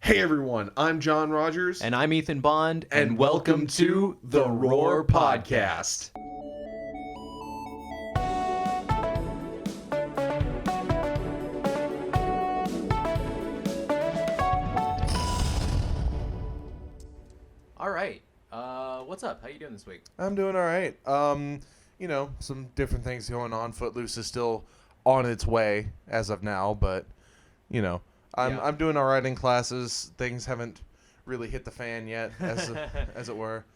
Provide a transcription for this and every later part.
Hey everyone, I'm John Rogers. And I'm Ethan Bond. And welcome to the Roar Podcast. All right. What's up? How you doing this week? I'm doing all right. Some different things going on. Footloose is still on its way as of now, but, I'm doing all right in classes. Things haven't really hit the fan yet, as it were.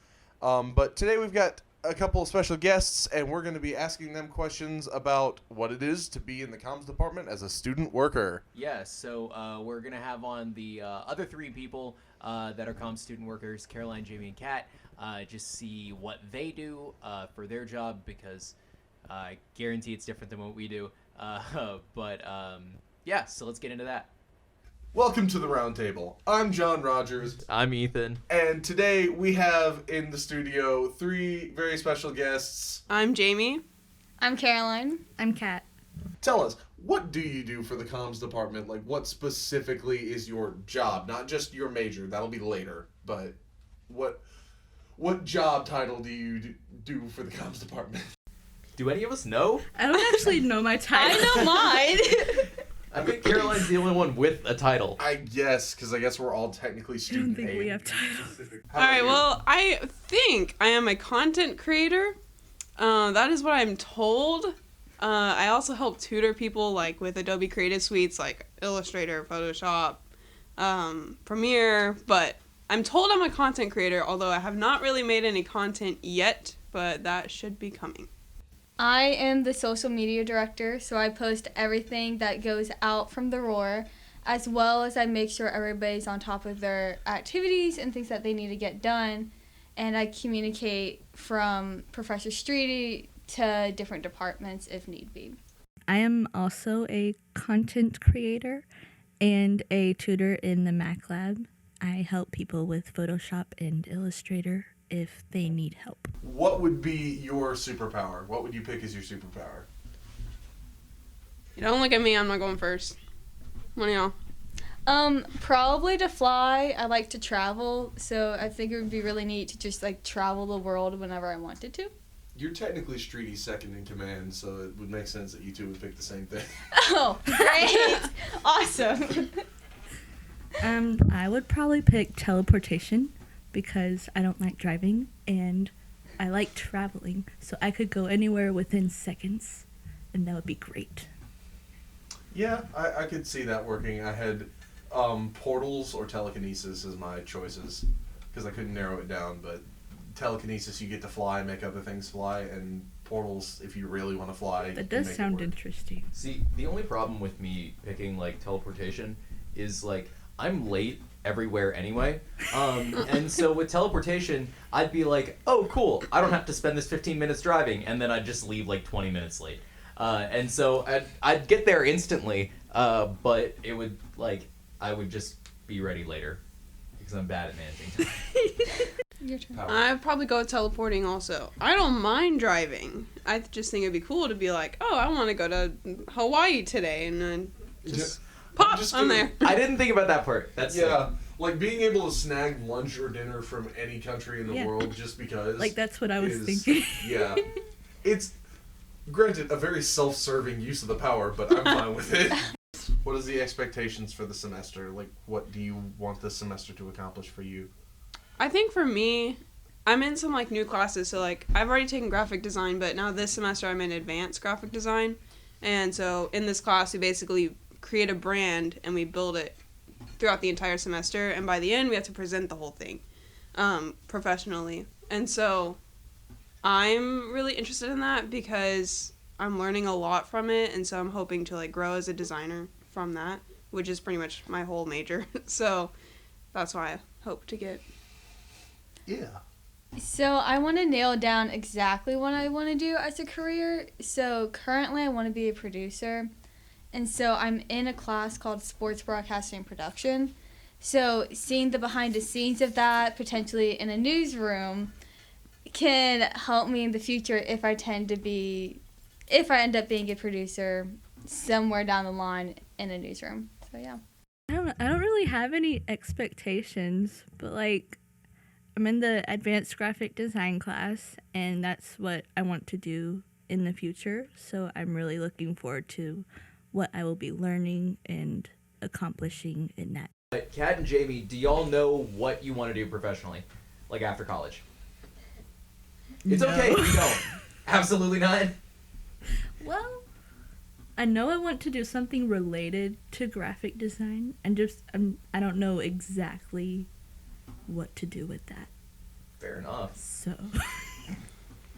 But today we've got a couple of special guests, and we're going to be asking them questions about what it is to be in the comms department as a student worker. Yes, so we're going to have on the other three people that are comms student workers, Caroline, Jamie, and Kat, just see what they do for their job, because I guarantee it's different than what we do. So let's get into that. Welcome to the Roundtable. I'm John Rogers. I'm Ethan. And today we have in the studio three very special guests. I'm Jamie. I'm Caroline. I'm Kat. Tell us, what do you do for the comms department? Like, what specifically is your job? Not just your major, that'll be later, but what job title do you do for the comms department? Do any of us know? I don't actually know my title. I know mine. I think Caroline's the only one with a title. I guess, because I guess we're all technically I student don't think paid. we have titles. How All right, about you? well, I think I am a content creator. That is what I'm told. I also help tutor people like with Adobe Creative Suites like Illustrator, Photoshop, Premiere, but I'm told I'm a content creator, although I have not really made any content yet, but that should be coming. I am the social media director, so I post everything that goes out from the Roar, as well as I make sure everybody's on top of their activities and things that they need to get done. And I communicate from Professor Streety to different departments if need be. I am also a content creator and a tutor in the Mac Lab. I help people with Photoshop and Illustrator if they need help. What would be your superpower? What would you pick as your superpower? You don't look at me, I'm not going first. One of y'all. Probably to fly. I like to travel, so I think it would be really neat to just like travel the world whenever I wanted to. You're technically Streety's second in command, so it would make sense that you two would pick the same thing. Oh, great. Awesome. I would probably pick teleportation because I don't like driving and I like traveling, so I could go anywhere within seconds, and that would be great. Yeah, I could see that working. I had portals or telekinesis as my choices because I couldn't narrow it down, but telekinesis you get to fly and make other things fly, and portals if you really want to fly. That does sound interesting. See, the only problem with me picking, like, teleportation is, like, I'm late everywhere anyway. And so with teleportation, I'd be like, oh, cool, I don't have to spend this 15 minutes driving, and then I'd just leave, like, 20 minutes late. And so I'd get there instantly, but it would, like, I would just be ready later because I'm bad at managing time. Your turn. I'd probably go teleporting also. I don't mind driving. I just think it'd be cool to be like, oh, I want to go to Hawaii today, and then just pop, I'm there. I didn't think about that part. That's like being able to snag lunch or dinner from any country in the world just because. Like, that's what I was thinking. Yeah. It's, granted, a very self-serving use of the power, but I'm fine with it. What is the expectations for the semester? Like, what do you want this semester to accomplish for you? I think for me, I'm in some like new classes, so like I've already taken graphic design, but now this semester I'm in advanced graphic design, and so in this class we basically create a brand and we build it throughout the entire semester, and by the end we have to present the whole thing professionally, and so I'm really interested in that because I'm learning a lot from it, and so I'm hoping to like grow as a designer from that, which is pretty much my whole major. So that's why I hope to get. Yeah. So I want to nail down exactly what I want to do as a career. So currently I want to be a producer. And so I'm in a class called Sports Broadcasting Production. So seeing the behind the scenes of that, potentially in a newsroom, can help me in the future if I end up being a producer somewhere down the line in a newsroom. So yeah. I don't don't really have any expectations, but like I'm in the advanced graphic design class and that's what I want to do in the future. So I'm really looking forward to what I will be learning and accomplishing in that. But Kat and Jamie, do y'all know what you want to do professionally, like after college? It's okay if you don't. Absolutely not. Well, I know I want to do something related to graphic design, and I don't know exactly what to do with that. Fair enough. So,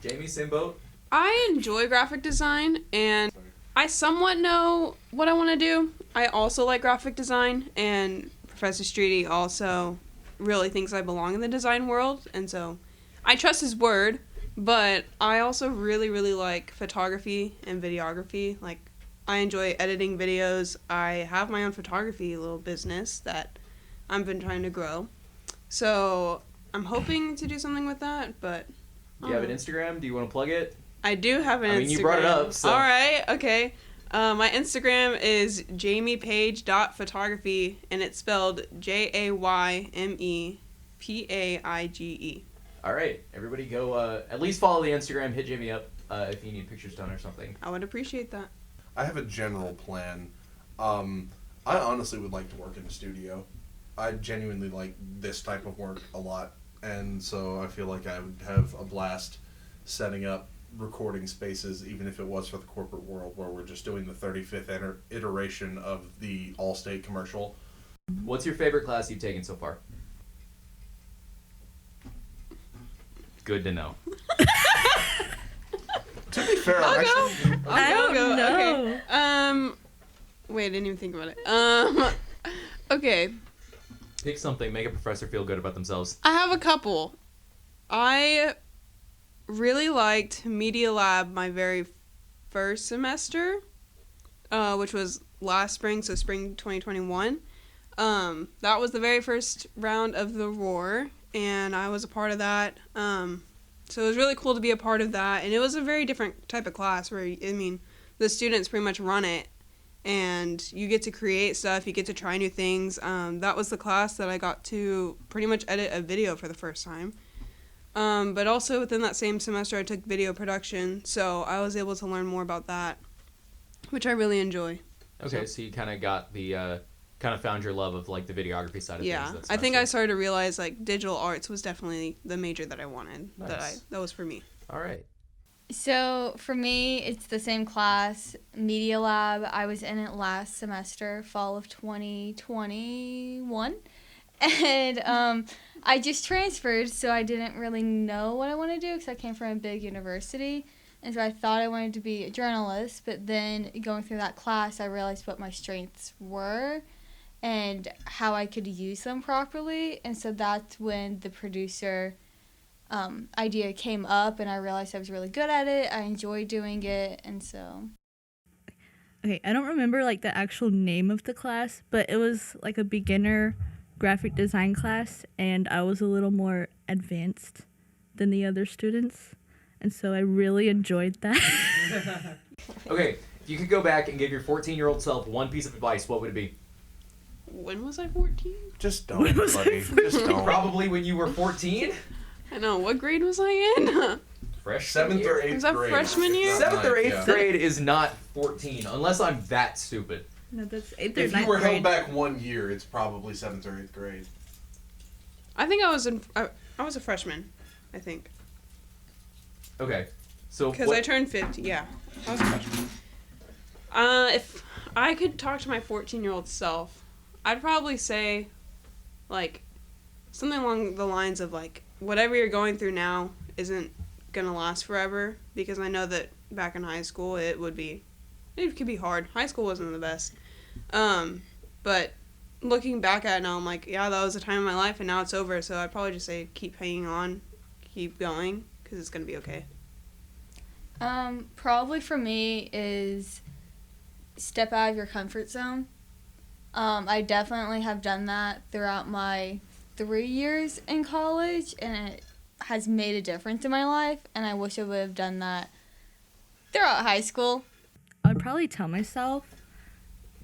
Jamie, same boat? I enjoy graphic design, and I somewhat know what I want to do. I also like graphic design, and Professor Streety also really thinks I belong in the design world, and so I trust his word, but I also really, really like photography and videography. Like, I enjoy editing videos. I have my own photography little business that I've been trying to grow. So I'm hoping to do something with that, but... Do you have an Instagram? Do you want to plug it? I do have an Instagram. I mean, you brought it up, so... Alright, okay. My Instagram is jamiepage.photography, and it's spelled JAYMEPAIGE. Alright, everybody go, at least follow the Instagram, hit Jamie up if you need pictures done or something. I would appreciate that. I have a general plan. I honestly would like to work in a studio. I genuinely like this type of work a lot, and so I feel like I would have a blast setting up recording spaces, even if it was for the corporate world where we're just doing the 35th iteration of the Allstate commercial. What's your favorite class you've taken so far? Good to know. To be fair, I'll go. I don't know. Okay. Wait, I didn't even think about it. Okay. Pick something, make a professor feel good about themselves. I have a couple. I really liked Media Lab my very first semester, which was last spring, so spring 2021. That was the very first round of the Roar, and I was a part of that. So it was really cool to be a part of that, and it was a very different type of class where, I mean, the students pretty much run it, and you get to create stuff, you get to try new things. That was the class that I got to pretty much edit a video for the first time. But also within that same semester, I took video production, so I was able to learn more about that, which I really enjoy. Okay, so you kind of got the, kind of found your love of, like, the videography side of things. Yeah, That I think I semester. started to realize, like, digital arts was definitely the major that I wanted. Nice. That was for me. All right. So for me, it's the same class, Media Lab. I was in it last semester, fall of 2021. And I just transferred, so I didn't really know what I want to do because I came from a big university. And so I thought I wanted to be a journalist, but then going through that class, I realized what my strengths were and how I could use them properly. And so that's when the producer idea came up, and I realized I was really good at it. I enjoyed doing it, and so... Okay, I don't remember like the actual name of the class, but it was like a beginner graphic design class, and I was a little more advanced than the other students, and so I really enjoyed that. Okay, if you could go back and give your 14-year-old self one piece of advice, what would it be? When was I 14? Just don't, buddy. Just don't. Probably when you were 14? I know. What grade was I in? Freshman 7th year. or 8th Was that grade. freshman year? It's not 7th or 8th yeah. grade is not 14, unless I'm that stupid. No, that's 8th or If you 9th were held grade. back 1 year, it's probably 7th or 8th grade. I think I was a freshman, I think. Okay, so Because I turned 50. Yeah, I was a freshman. If I could talk to my 14-year-old self, I'd probably say, like, something along the lines of, like, whatever you're going through now isn't gonna last forever, because I know that back in high school it could be hard. High school wasn't the best. But looking back at it now, I'm like, yeah, that was a time in my life, and now it's over, so I'd probably just say keep hanging on, keep going, because it's gonna be okay. Probably for me is step out of your comfort zone. I definitely have done that throughout my 3 years in college, and it has made a difference in my life, and I wish I would have done that throughout high school. I'd probably tell myself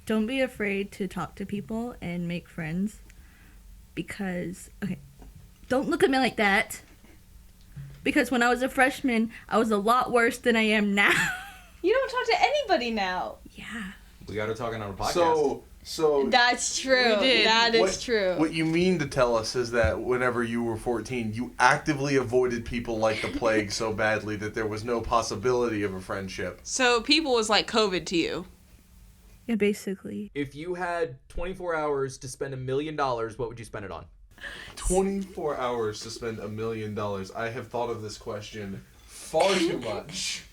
don't be afraid to talk to people and make friends. Because, okay, don't look at me like that. Because when I was a freshman, I was a lot worse than I am now. You don't talk to anybody now. Yeah. We got her talking on a podcast. So That's true. We did. That is true. What you mean to tell us is that whenever you were 14, you actively avoided people like the plague so badly that there was no possibility of a friendship. So people was like COVID to you. Yeah, basically. If you had 24 hours to spend $1 million, what would you spend it on? 24 hours to spend $1 million. I have thought of this question far too much.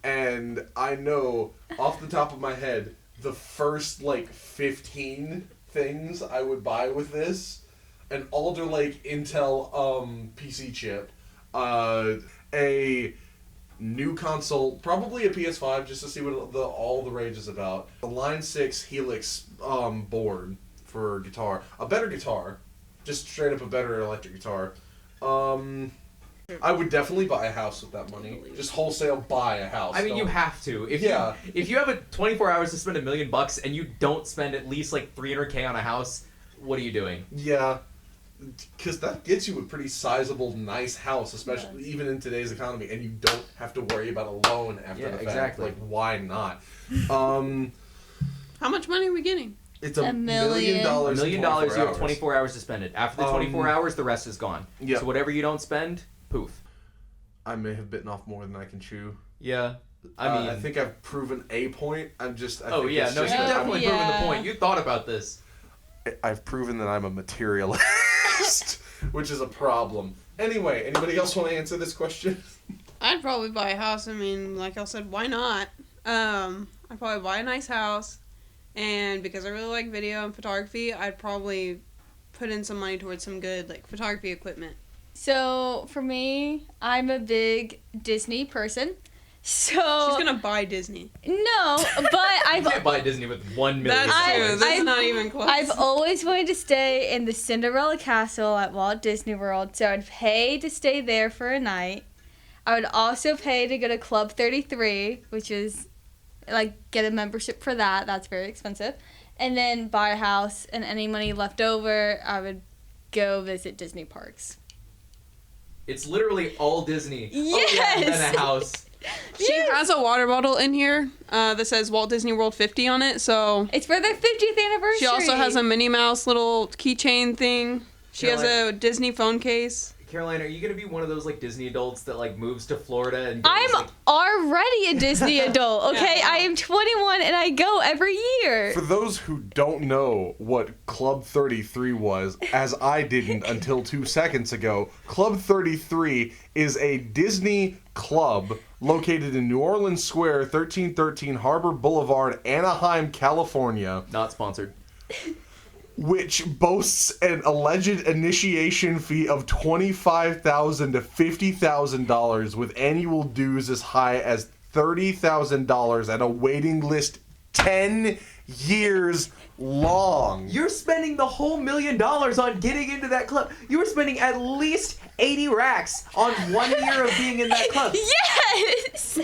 And I know off the top of my head the first 15 things I would buy with this: an Alder Lake Intel PC chip, a new console, probably a PS5 just to see what all the rage is about, a Line 6 Helix board for guitar, a better guitar, just straight up a better electric guitar. I would definitely buy a house with that money. Just wholesale buy a house. I mean, you have to. If you have 24 hours to spend $1 million and you don't spend at least $300K on a house, what are you doing? Yeah, because that gets you a pretty sizable, nice house, especially even in today's economy, and you don't have to worry about a loan after the fact. Exactly. Why not? How much money are we getting? It's $1 million. $1 million. $1 million, you have 24 hours to spend it. After the 24 hours, the rest is gone. Yeah. So whatever you don't spend, poof. I may have bitten off more than I can chew. Yeah. I mean, I think I've proven a point. you've It's definitely Yeah. proven the point. You thought about this. I've proven that I'm a materialist, which is a problem. Anyway, anybody else want to answer this question? I'd probably buy a house. I mean, like I said, why not? I'd probably buy a nice house, and because I really like video and photography, I'd probably put in some money towards some good photography equipment. So for me, I'm a big Disney person. So She's gonna buy Disney. no, but You can't buy Disney with $1 million. That's true. That's not even close. I've always wanted to stay in the Cinderella Castle at Walt Disney World, so I'd pay to stay there for a night. I would also pay to go to Club 33, which is get a membership for that. That's very expensive. And then buy a house, and any money left over, I would go visit Disney parks. It's literally all Disney. Yes! Oh, yeah, and then a house. She has a water bottle in here that says Walt Disney World 50 on it, so... It's for their 50th anniversary. She also has a Minnie Mouse little keychain thing. She has a Disney phone case. Caroline, are you going to be one of those Disney adults that moves to Florida and I'm already a Disney adult, okay? Yeah. I am 21 and I go every year. For those who don't know what Club 33 was, as I didn't until 2 seconds ago, Club 33 is a Disney club located in New Orleans Square, 1313 Harbor Boulevard, Anaheim, California, Not sponsored. which boasts an alleged initiation fee of $25,000 to $50,000 with annual dues as high as $30,000 and a waiting list 10 years long. You're spending the whole $1 million on getting into that club. You were spending at least 80 racks on 1 year of being in that club. Yes!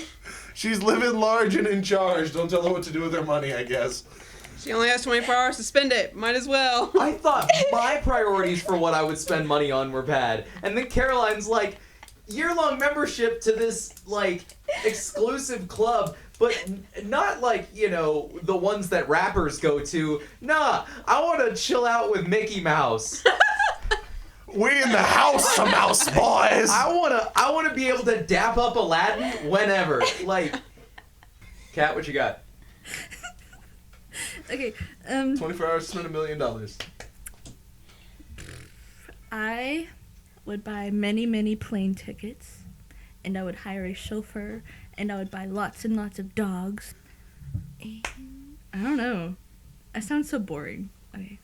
She's living large and in charge. Don't tell her what to do with her money, I guess. She only has 24 hours to spend it. Might as well. I thought my priorities for what I would spend money on were bad. And then Caroline's year-long membership to this, exclusive club, but not the ones that rappers go to. Nah, I want to chill out with Mickey Mouse. We in the house, mouse boys. I wanna be able to dap up Aladdin whenever. Kat, what you got? Okay, 24 hours to spend $1 million. I would buy many, many plane tickets, and I would hire a chauffeur, and I would buy lots and lots of dogs. And I don't know. That sounds so boring. Okay.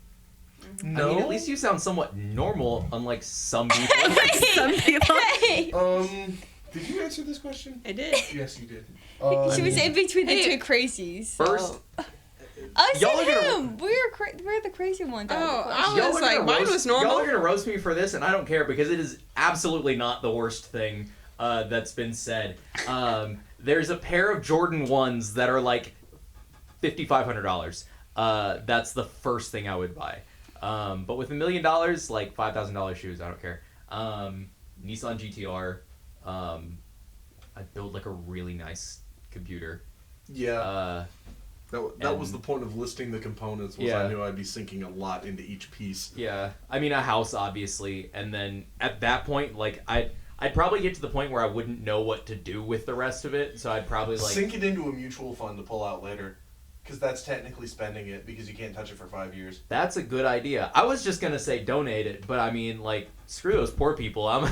No. I mean, at least you sound somewhat normal, unlike some people. Some people. Hey! Did you answer this question? I did. Yes, you did. She was in between the Hey. two crazies. So. First, Us y'all and are gonna- him! We're the crazy ones. out of the Oh, class. I was mine was normal. Y'all are gonna roast me for this, and I don't care because it is absolutely not the worst thing that's been said. There's a pair of Jordan 1s that are $5,500. that's the first thing I would buy. But with $1 million, like $5,000 shoes, I don't care. Nissan GTR. I'd build like a really nice computer. Yeah. That was the point of listing the components. I knew I'd be sinking a lot into each piece. Yeah, I mean a house obviously, and then at that point, like I'd probably get to the point where I wouldn't know what to do with the rest of it. So I'd probably like sink it into a mutual fund to pull out later, because that's technically spending it because you can't touch it for 5 years. That's a good idea. I was just gonna say donate it, but I mean like screw those poor people. I'm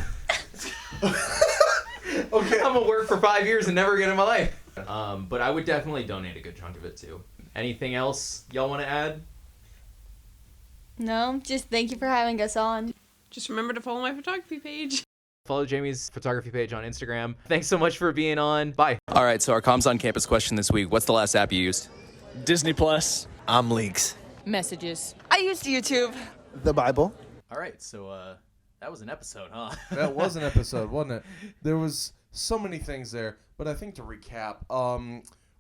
Okay. I'm gonna work for 5 years and never again in my life. But I would definitely donate a good chunk of it too. Anything else y'all want to add? No, just thank you for having us on. Just remember to follow my photography page. Follow Jamie's photography page on Instagram. Thanks so much for being on. Bye. All right, so our Comms on Campus question this week. What's the last app you used? Disney Plus. Leaks. Messages. I used YouTube. The Bible. All right, so that was an episode, huh? That was an episode, wasn't it? There was so many things there, but I think to recap,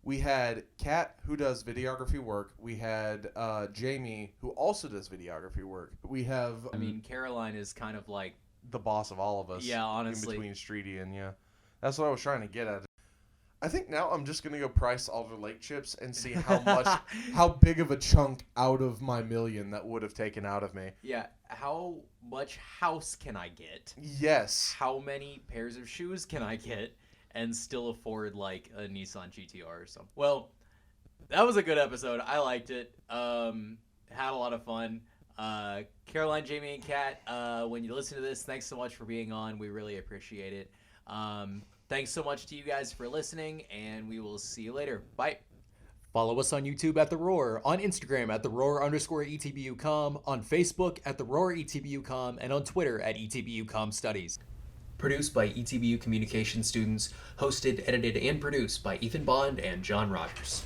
we had Kat, who does videography work. We had Jamie, who also does videography work. We have... I mean, Caroline is kind of like... the boss of all of us. Yeah, honestly. In between Streety and, yeah. That's what I was trying to get at. I think now I'm just going to go price Alder Lake chips and see how big of a chunk out of my million that would have taken out of me. Yeah, how much house can I get? Yes. How many pairs of shoes can I get and still afford like a Nissan GTR or something? Well, that was a good episode. I liked it. Had a lot of fun. Caroline, Jamie, and Kat, when you listen to this, thanks so much for being on. We really appreciate it. Thanks so much to you guys for listening, and we will see you later. Bye. Follow us on YouTube at The Roar, on Instagram at TheRoar_ETBU.com, on Facebook at TheRoarETBU.com, and on Twitter at ETBU.com Studies. Produced by ETBU Communication students, hosted, edited, and produced by Ethan Bond and John Rogers.